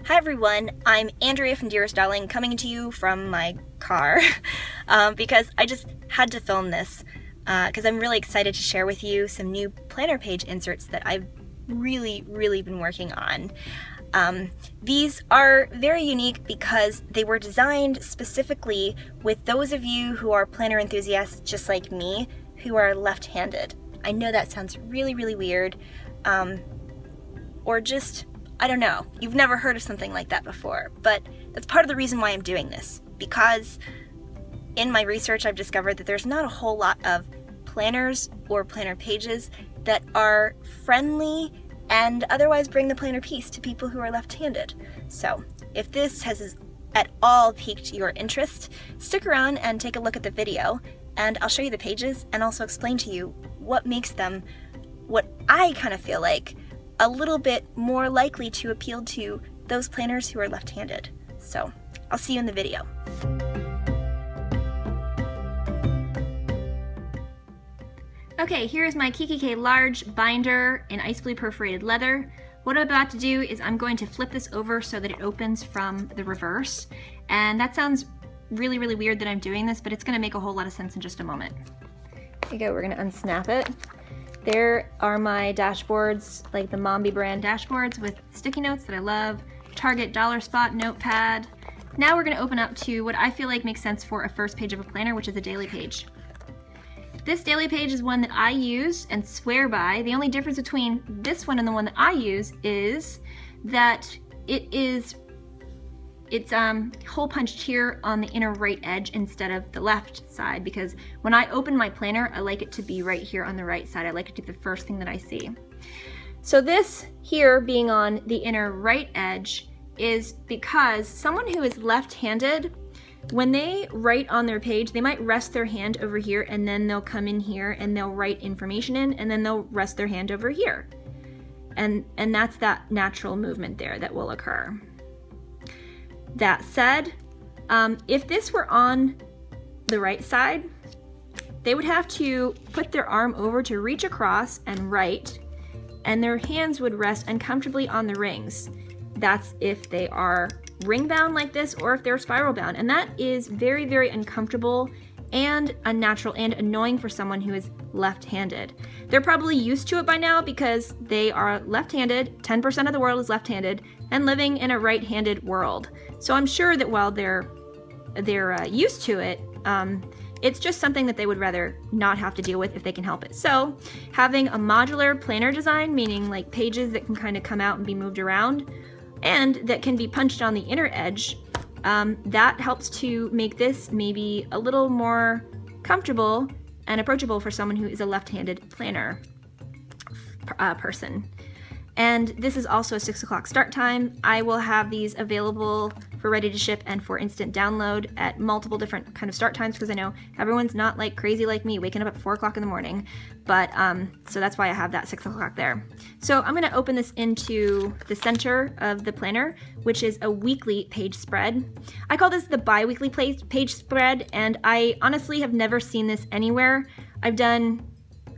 Hi everyone, I'm Andrea from Dearest Darling coming to you from my car because I just had to film this because I'm really excited to share with you some new planner page inserts that I've really been working on. These are very unique because they were designed specifically with those of you who are planner enthusiasts just like me who are left-handed. I know that sounds really weird, or just, I don't know, you've never heard of something like that before, but that's part of the reason why I'm doing this, because in my research I've discovered that there's not a whole lot of planners or planner pages that are friendly and otherwise bring the planner piece to people who are left-handed. So if this has at all piqued your interest, stick around and take a look at the video, and I'll show you the pages and also explain to you what makes them, what I kind of feel like, a little bit more likely to appeal to those planners who are left-handed. So I'll see you in the video. Okay, here's my Kikki K large binder in ice blue perforated leather. What I'm about to do is I'm going to flip this over so that it opens from the reverse. And that sounds really weird that I'm doing this, but it's gonna make a whole lot of sense in just a moment. Here you go, we're gonna unsnap it. There are my dashboards, like the Mombi brand dashboards with sticky notes that I love, Target Dollar Spot notepad. Now we're gonna open up to what I feel like makes sense for a first page of a planner, which is a daily page. This daily page is one that I use and swear by. The only difference between this one and the one that I use is that it's hole punched here on the inner right edge instead of the left side, because when I open my planner, I like it to be right here on the right side. I like it to be the first thing that I see. So this here being on the inner right edge is because someone who is left-handed, when they write on their page, they might rest their hand over here and then they'll come in here and they'll write information in, and then they'll rest their hand over here. And that's that natural movement there that will occur. That said, if this were on the right side, they would have to put their arm over to reach across and write, and their hands would rest uncomfortably on the rings. That's if they are ring bound like this or if they're spiral bound, and that is very uncomfortable and unnatural and annoying for someone who is left-handed. They're probably used to it by now because they are left-handed, 10% of the world is left-handed, and living in a right-handed world. So I'm sure that while they're used to it, it's just something that they would rather not have to deal with if they can help it. So having a modular planner design, meaning like pages that can kind of come out and be moved around and that can be punched on the inner edge, that helps to make this maybe a little more comfortable and approachable for someone who is a left-handed planner person. And this is also a 6 o'clock start time. I will have these available for ready to ship and for instant download at multiple different kind of start times, because I know everyone's not like crazy like me waking up at 4 o'clock in the morning, but so that's why I have that 6 o'clock there. So I'm gonna open this into the center of the planner, which is a weekly page spread. I call this the bi-weekly page spread, and I honestly have never seen this anywhere. I've done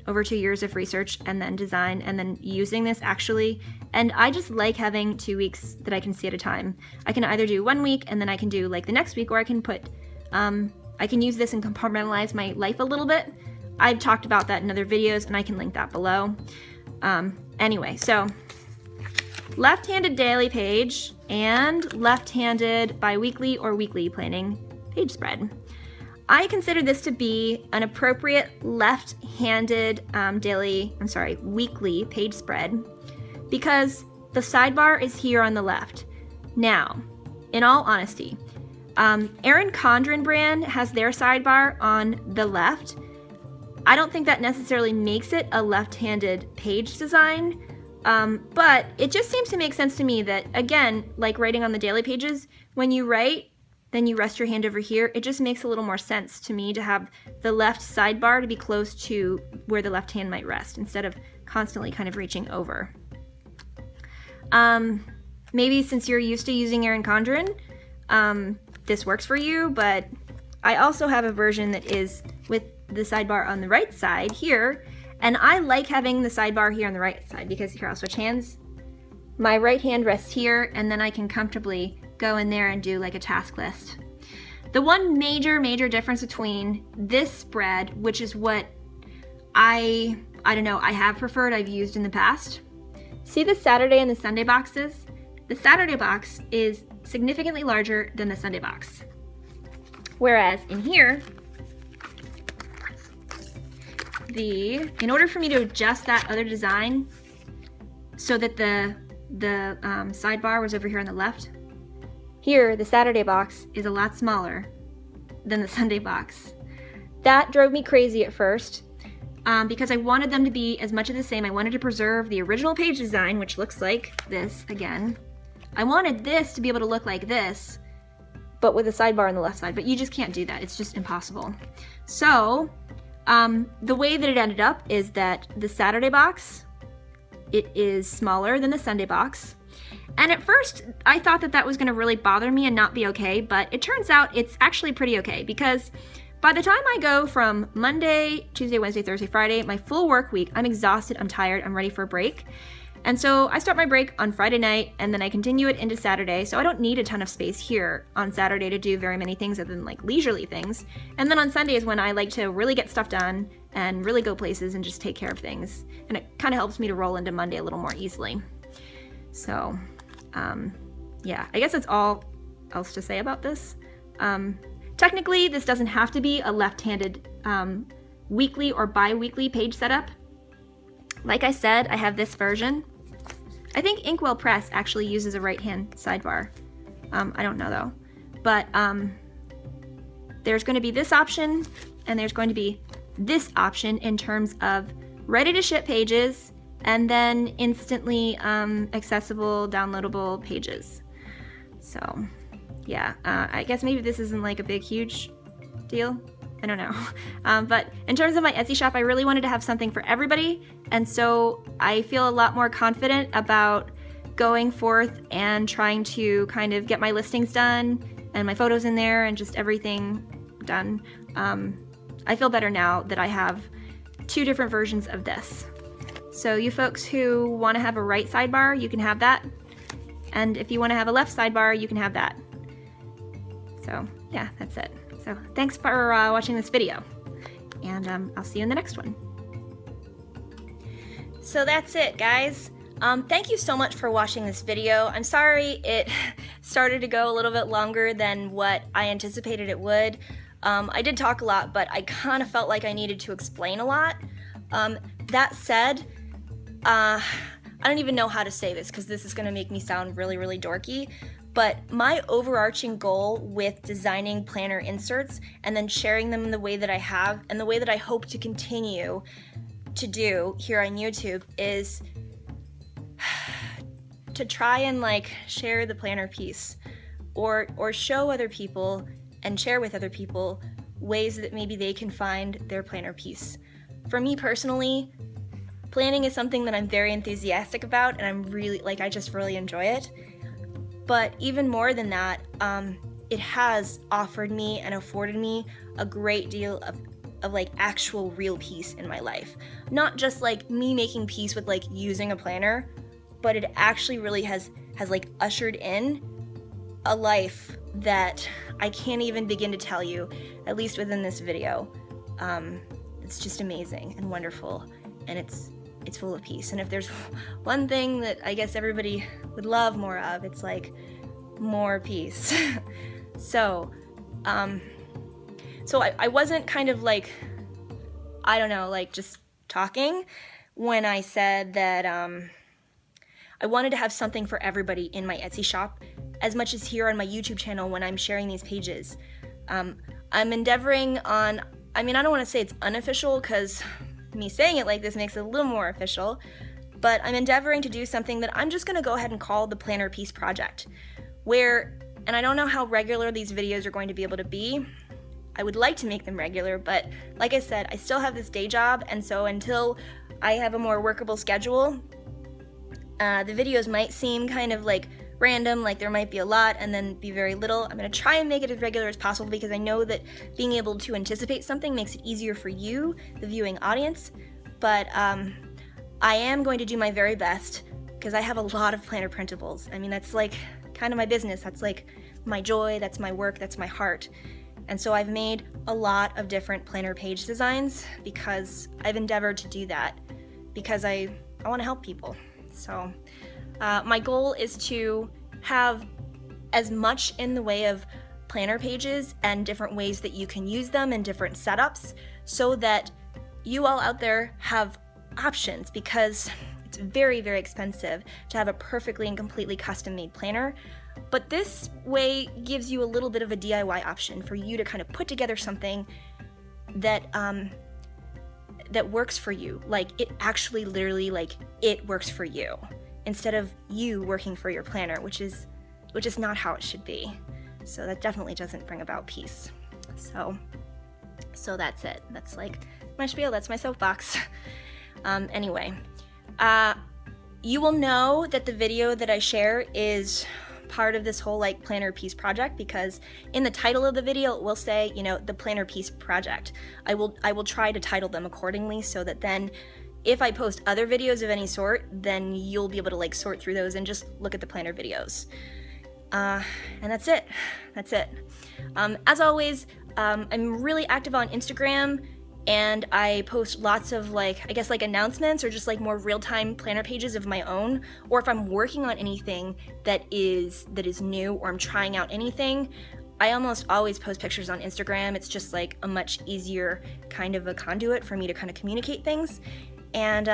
over 2 years of research and then design and then using this actually, and I just like having 2 weeks that I can see at a time. I can either do 1 week and then I can do like the next week, or I can put I can use this and compartmentalize my life a little bit. I've talked about that in other videos and I can link that below. Anyway, so left-handed daily page and left-handed bi-weekly or weekly planning page spread. I consider this to be an appropriate left-handed weekly page spread because the sidebar is here on the left. Now, in all honesty, Erin Condren brand has their sidebar on the left. I don't think that necessarily makes it a left-handed page design, but it just seems to make sense to me that, again, like writing on the daily pages, when you write, then you rest your hand over here. It just makes a little more sense to me to have the left sidebar to be close to where the left hand might rest instead of constantly kind of reaching over. Maybe since you're used to using Erin Condren, this works for you, but I also have a version that is with the sidebar on the right side here, and I like having the sidebar here on the right side because here I'll switch hands. my right hand rests here, and then I can comfortably go in there and do like a task list. The one major difference between this spread, which is what I don't know, I have preferred, I've used in the past. See the Saturday and the Sunday boxes? The Saturday box is significantly larger than the Sunday box. Whereas in here, in order for me to adjust that other design so that the sidebar was over here on the left, here the Saturday box is a lot smaller than the Sunday box. That drove me crazy at first because I wanted them to be as much of the same. I wanted to preserve the original page design, which looks like this again. I wanted this to be able to look like this, but with a sidebar on the left side, but you just can't do that. It's just impossible. So the way that it ended up is that the Saturday box, it is smaller than the Sunday box. And at first I thought that that was gonna really bother me and not be okay, but it turns out it's actually pretty okay, because by the time I go from Monday, Tuesday, Wednesday, Thursday, Friday, my full work week, I'm exhausted, I'm tired, I'm ready for a break. And so I start my break on Friday night and then I continue it into Saturday. So I don't need a ton of space here on Saturday to do very many things other than like leisurely things. And then on Sunday is when I like to really get stuff done and really go places and just take care of things. And it kind of helps me to roll into Monday a little more easily. So yeah, I guess that's all else to say about this. Technically, this doesn't have to be a left-handed weekly or bi-weekly page setup. Like I said, I have this version. I think Inkwell Press actually uses a right-hand sidebar. I don't know though. But there's going to be this option and there's going to be this option in terms of ready-to-ship pages and then instantly accessible, downloadable pages. So yeah, I guess maybe this isn't like a big, huge deal. I don't know. But in terms of my Etsy shop, I really wanted to have something for everybody. And so I feel a lot more confident about going forth and trying to kind of get my listings done and my photos in there and just everything done. I feel better now that I have two different versions of this. So you folks who want to have a right sidebar, you can have that. And if you want to have a left sidebar, you can have that. So yeah, that's it. So thanks for watching this video, and I'll see you in the next one. So that's it, guys. Thank you so much for watching this video. I'm sorry it started to go a little bit longer than what I anticipated it would. I did talk a lot, but I kind of felt like I needed to explain a lot. That said, I don't even know how to say this because this is going to make me sound really, really dorky. But my overarching goal with designing planner inserts and then sharing them in the way that I have and the way that I hope to continue to do here on YouTube is to try and like share the planner piece or show other people and share with other people ways that maybe they can find their planner piece. For me personally, planning is something that I'm very enthusiastic about and I'm really, I just really enjoy it. But even more than that, it has offered me and afforded me a great deal of like actual real peace in my life. Not just like me making peace with like using a planner, but it actually really has like ushered in a life that I can't even begin to tell you, at least within this video. It's just amazing and wonderful, and it's full of peace. And if there's one thing that I guess everybody would love more of, it's like more peace. So I wasn't kind of like, I don't know, like just talking when I said that I wanted to have something for everybody in my Etsy shop as much as here on my YouTube channel when I'm sharing these pages. I'm endeavoring on, I mean, I don't want to say it's unofficial because me saying it like this makes it a little more official, but I'm endeavoring to do something that I'm just going to go ahead and call the Planner Piece Project, where, and I don't know how regular these videos are going to be able to be. I would like to make them regular, but like I said, I still have this day job, and so until I have a more workable schedule, the videos might seem kind of like random, like there might be a lot and then be very little. I'm going to try and make it as regular as possible because I know that being able to anticipate something makes it easier for you, the viewing audience, but I am going to do my very best because I have a lot of planner printables. I mean, that's like kind of my business. That's like my joy, that's my work, that's my heart. And so I've made a lot of different planner page designs because I've endeavored to do that because I want to help people. So my goal is to have as much in the way of planner pages and different ways that you can use them in different setups so that you all out there have options, because it's very, very expensive to have a perfectly and completely custom made planner. But this way gives you a little bit of a DIY option for you to kind of put together something that that works for you. Like it actually literally like it works for you instead of you working for your planner, which is not how it should be. So that definitely doesn't bring about peace. So that's it. That's like my spiel. That's my soapbox. Anyway, you will know that the video that I share is part of this whole like planner piece project, because in the title of the video it will say, you know, the planner piece project. I will try to title them accordingly so that then if I post other videos of any sort, then you'll be able to like sort through those and just look at the planner videos. And that's it. As always, I'm really active on Instagram, and I post lots of like, I guess like announcements or just like more real-time planner pages of my own, or if I'm working on anything that is new, or I'm trying out anything, I almost always post pictures on Instagram. It's just like a much easier kind of a conduit for me to kind of communicate things. And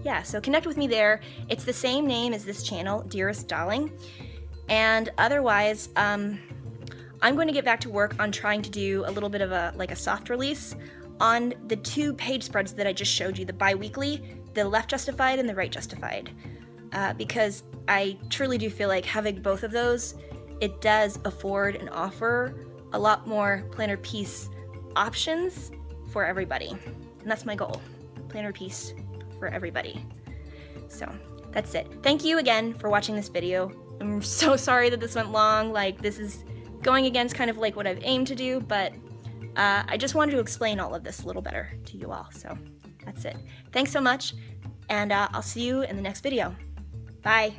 yeah, so connect with me there. It's the same name as this channel, Dearest Darling. And otherwise, I'm going to get back to work on trying to do a little bit of a soft release on the 2 page spreads that I just showed you, the bi-weekly, the left justified and the right justified, because I truly do feel like having both of those, it does afford and offer a lot more planner piece options for everybody. And that's my goal, planner piece for everybody. So that's it. Thank you again for watching this video. I'm so sorry that this went long. Like, this is going against kind of like what I've aimed to do, but I just wanted to explain all of this a little better to you all. So that's it. Thanks so much, and I'll see you in the next video. Bye.